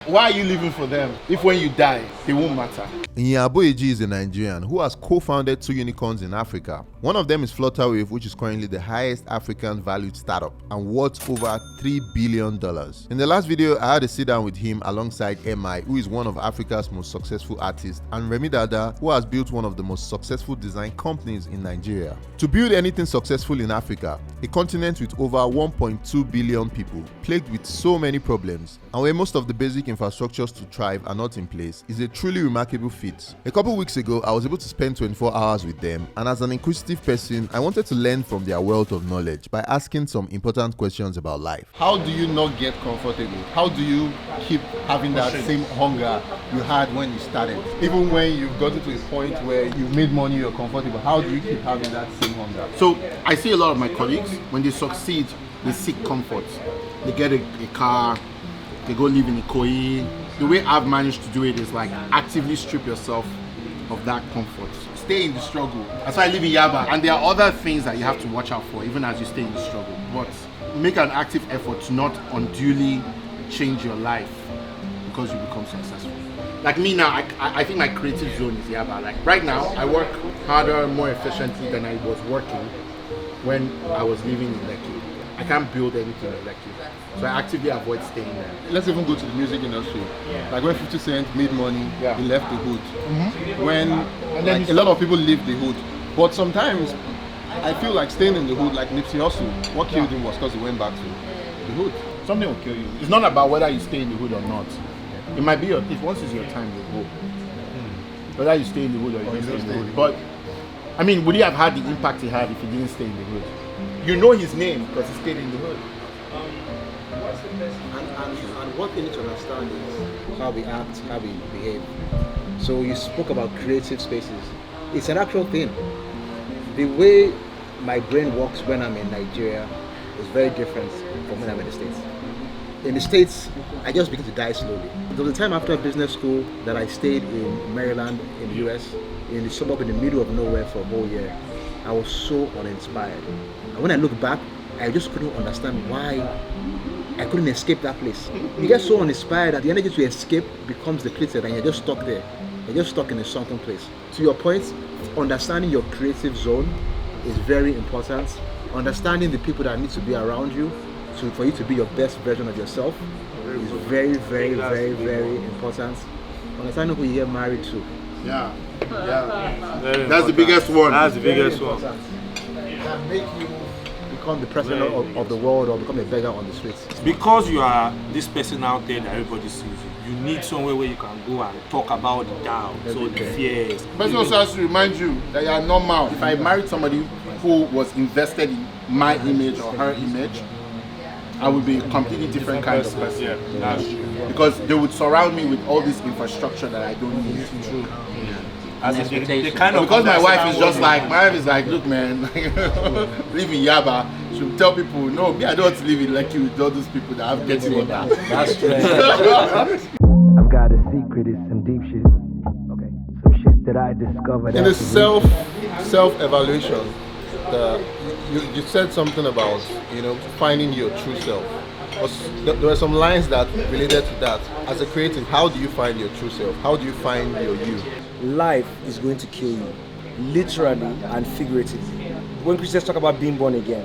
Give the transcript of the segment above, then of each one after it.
Why are you living for them if when you die, they won't matter? Iyin Aboyeji is a Nigerian who has co-founded 2 unicorns in Africa. One of them is Flutterwave, which is currently the highest African valued startup and worth over $3 billion. In the last video, I had a sit down with him alongside Remi, who is one of Africa's most successful artists, and Remi Dada, who has built one of the most successful design companies in Nigeria. To build anything successful in Africa, a continent with over 1.2 billion people, plagued with so many problems, and where most of the basic infrastructures to thrive are not in place, is a truly remarkable feat. A couple weeks ago, I was able to spend 24 hours with them, and as an inquisitive person, I wanted to learn from their wealth of knowledge by asking some important questions about life. How do you not get comfortable? How do you keep having that same hunger you had when you started? Even when you've gotten to a point where you've made money, you're comfortable, how do you keep having that same hunger? So I see a lot of my colleagues, when they succeed, they seek comfort. They get a car, they go live in Ikoyi. The way I've managed to do it is like actively strip yourself of that comfort. Stay in the struggle. That's why I live in Yaba. And there are other things that you have to watch out for even as you stay in the struggle. But make an active effort to not unduly change your life because you become successful. Like me now, I think my creative zone is Yaba. Like right now, I work harder, more efficiently than I was working when I was living in Lekki. I can't build anything in Lekki. So I actively avoid staying there. Let's even go to the music industry. Like when 50 Cent made money, he left the hood. When like, a lot of people leave the hood. But sometimes I feel like staying in the hood, like Nipsey Hussle, what killed him was because he went back to the hood. Something will kill you. It's not about whether you stay in the hood or not. It might be your, if once it's your time, you go. Whether you stay in the hood or you don't stay in the hood. But I mean, would he have had the impact he had if he didn't stay in the hood? You know his name because he stayed in the hood. And what you need to understand is how we act, how we behave. So you spoke about creative spaces. It's an actual thing. The way my brain works when I'm in Nigeria is very different from when I'm in the States. In the States, I just begin to die slowly. There was a time after business school that I stayed in Maryland in the US, in the suburb in the middle of nowhere for a whole year. I was so uninspired. And when I look back, I just couldn't understand why I couldn't escape that place. You get so uninspired that the energy to escape becomes depleted and you're just stuck there. You're just stuck in a sunken place. To your point, understanding your creative zone is very important. Understanding the people that need to be around you for you to be your best version of yourself is very, very, very, very important. Understanding who you get married to. Yeah. That's the biggest one. That's the biggest one. Can make you become the president of the world or become a beggar on the streets. Because you are this person out there that everybody sees you need somewhere where you can go and talk about the doubts or the fears. Person also has to remind you that you are normal. If I married somebody who was invested in my image or her image, I would be a completely different kind of person. Yeah, that's true. Because they would surround me with all this infrastructure that I don't need. True. As the kind of because my wife is just like, look man, live in Yaba. She will tell people, no, me I don't want to live in Lekki with all those people that have getting on that. That's true. I've got a secret, it's some deep shit. Okay. Some shit that I discovered. In the self-evaluation, you said something about, finding your true self. There were some lines that related to that. As a creative, how do you find your true self? How do you find your you? Life is going to kill you, literally and figuratively. When Christians talk about being born again,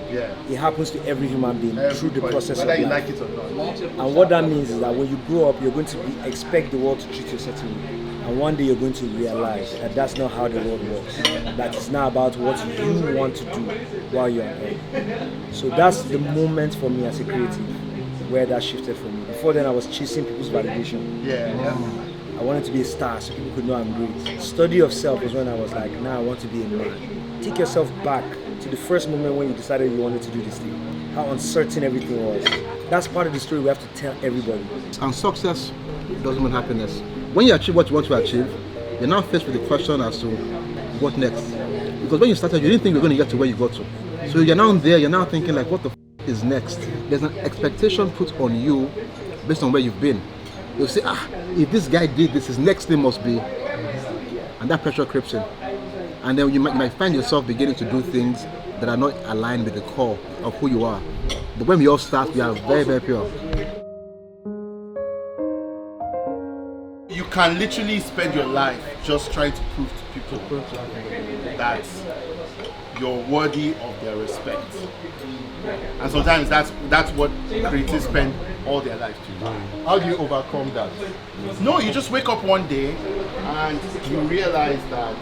it happens to every human being through the process of life. You like it or not. And what that means is that when you grow up, you're going to expect the world to treat you a certain way. And one day you're going to realize that that's not how the world works. That it's not about what you want to do while you're on earth. So that's the moment for me as a creative where that shifted for me. Before then I was chasing people's validation. I wanted to be a star so people could know I'm great. Study of self was when I was like, now I want to be a man. Take yourself back to the first moment when you decided you wanted to do this thing. How uncertain everything was. That's part of the story we have to tell everybody. And success doesn't mean happiness. When you achieve what you want to achieve, you're now faced with the question as to what next. Because when you started, you didn't think you were going to get to where you got to. So you're now there, you're now thinking like, what the is next? There's an expectation put on you based on where you've been. You'll say, if this guy did this, his next thing must be, and that pressure creeps in. And then you might find yourself beginning to do things that are not aligned with the core of who you are. But when we all start, we are very, very pure. you can literally spend your life just trying to prove to people that you're worthy of their respect. And sometimes that's what creatives spend all their life to do. How do you overcome that? No, you just wake up one day and you realize that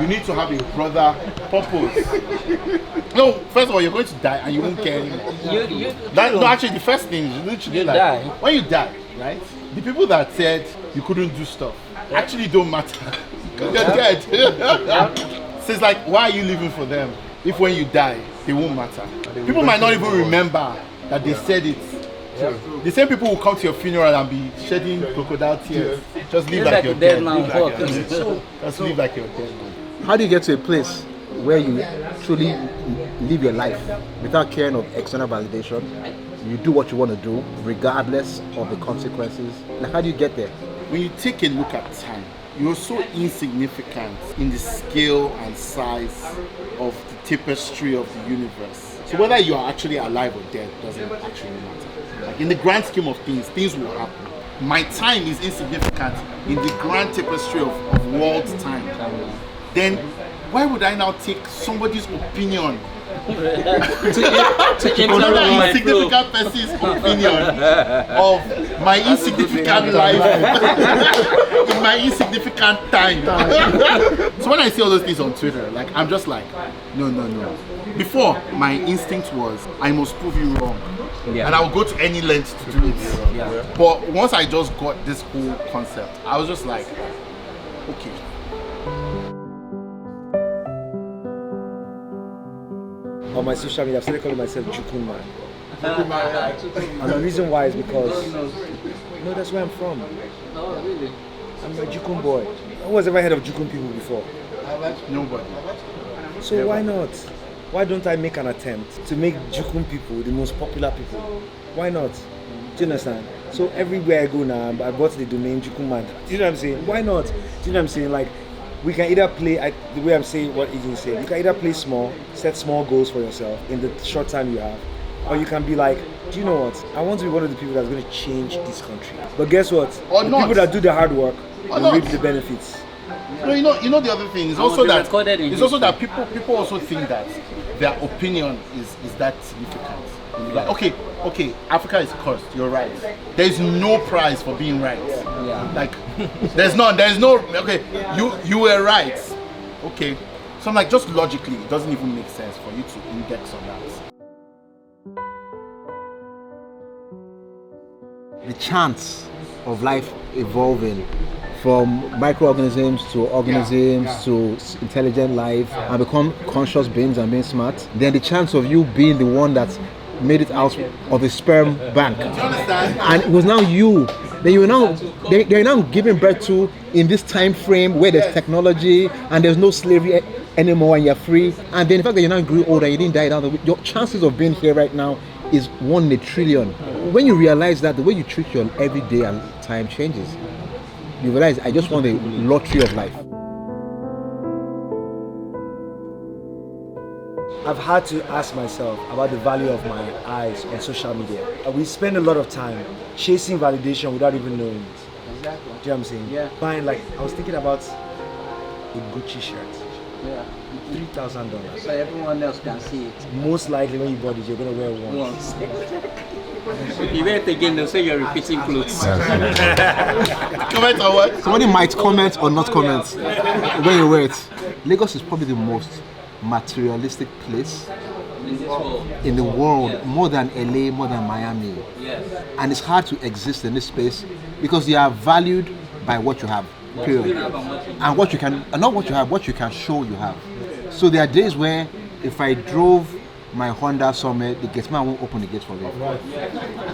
you need to have a brother purpose. No, first of all, you're going to die and you won't care anymore. No, actually, the first thing is literally like, when you die, right? The people that said you couldn't do stuff actually don't matter. Because you're dead. So it's like, why are you living for them if when you die, they won't matter? People might not even remember that they said it. The same people will come to your funeral and be shedding crocodile tears. Just live like you're dead. Just live like you're dead. How do you get to a place where you truly live your life without caring of external validation? You do what you want to do regardless of the consequences. Like, how do you get there? When you take a look at time, you're so insignificant in the scale and size of the tapestry of the universe. So whether you are actually alive or dead doesn't actually matter. Like, in the grand scheme of things will happen. My time is insignificant in the grand tapestry of world's time. Then why would I now take somebody's opinion? to another insignificant person's opinion of my insignificant life in my insignificant time. So when I see all those things on Twitter, like, I'm just like, no. Before, my instinct was, I must prove you wrong. And I will go to any length to do it. But once I just got this whole concept, I was just like, okay. On my social media, I've started calling myself Jukun man. And the reason why is because, that's where I'm from. Oh, really? I'm a Jukun boy. Who has ever heard of Jukun people before? Nobody. So why not? Why don't I make an attempt to make Jukun people the most popular people? Why not? Do you understand? So everywhere I go now, I bought the domain Jukun man. Do you know what I'm saying? Why not? Do you know what I'm saying? Like, we can either play, the way I'm saying what Iyin said, you can either play small, set small goals for yourself in the short time you have, or you can be like, do you know what? I want to be one of the people that's going to change this country. But guess what? Or the not. people that do the hard work will reap the benefits. No, you know the other thing is also that people also think that their opinion is that significant. Like, okay, Africa is cursed. You're right. There is no prize for being right. Yeah. Like, there's no. Okay, you were right. Okay, so I'm like, just logically, it doesn't even make sense for you to index on that. The chance of life evolving from microorganisms to organisms to intelligent life and become conscious beings and being smart, then the chance of you being the one that made it out of a sperm bank, Do you understand? and it was now you, then you are now they're now giving birth to in this time frame where there's technology and there's no slavery anymore and you're free, and then the fact that you now grew old and you didn't die down, your chances of being here right now is 1 in a trillion. When you realize that, the way you treat your everyday and time changes. You realize, I just won the lottery of life. I've had to ask myself about the value of my eyes on social media. We spend a lot of time chasing validation without even knowing it. Exactly. Do you know what I'm saying? Yeah. Buying, like, I was thinking about a Gucci shirt. Yeah. $3,000. So everyone else can see it. Most likely when you bought it, you're gonna wear it once. Once. If you wear it again, they'll say you're repeating clothes. Comment on what? Somebody might comment or not comment when you wear it. Lagos is probably the most materialistic place in the world, more than LA, more than Miami. Yes. And it's hard to exist in this space because you are valued by what you have, period. And what you can, not what you have, what you can show you have. So there are days where if I drove my Honda somewhere, the gate man won't open the gate for me.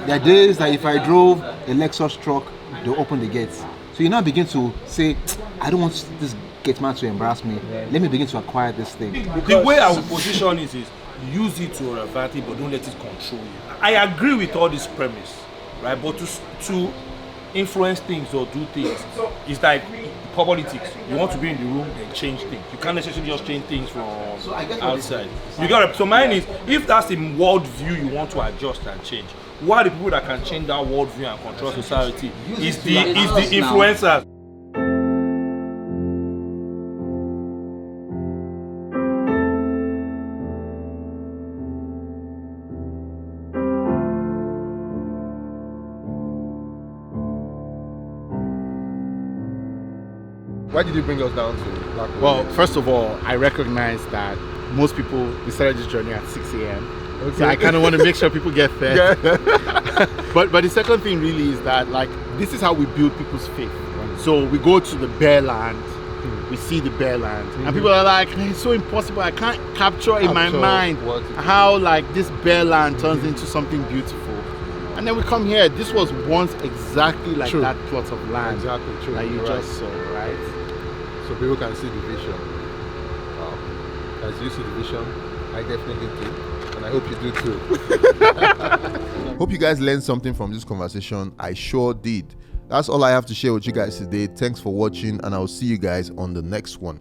There are days that if I drove a Lexus truck, they'll open the gates. So you now begin to say, I don't want this gate man to embarrass me. Let me begin to acquire this thing. The way I would position it is use it to your advantage, but don't let it control you. I agree with all this premise, right? But to influence things or do things, it's like politics. You want to be in the room, then change things. You can't necessarily just change things from outside. You got it. So mine is, if that's the world view you want to adjust and change, who are the people that can change that worldview and control society? Is the us now. influencers. Why did you bring us down to Black Hole? Well, first of all, I recognize that most people started this journey at 6 a.m. Okay. So I kind of want to make sure people get fed. Yeah. but the second thing really is that like this is how we build people's faith. Right. So we go to the bare land, we see the bare land, and people are like, it's so impossible. I can't capture in my mind how like this bare land turns into something beautiful. And then we come here. This was once exactly like that plot of land that you just saw, right? So people can see the vision. As you see the vision, I definitely do. And I hope you do too. Hope you guys learned something from this conversation. I sure did. That's all I have to share with you guys today. Thanks for watching, and I'll see you guys on the next one.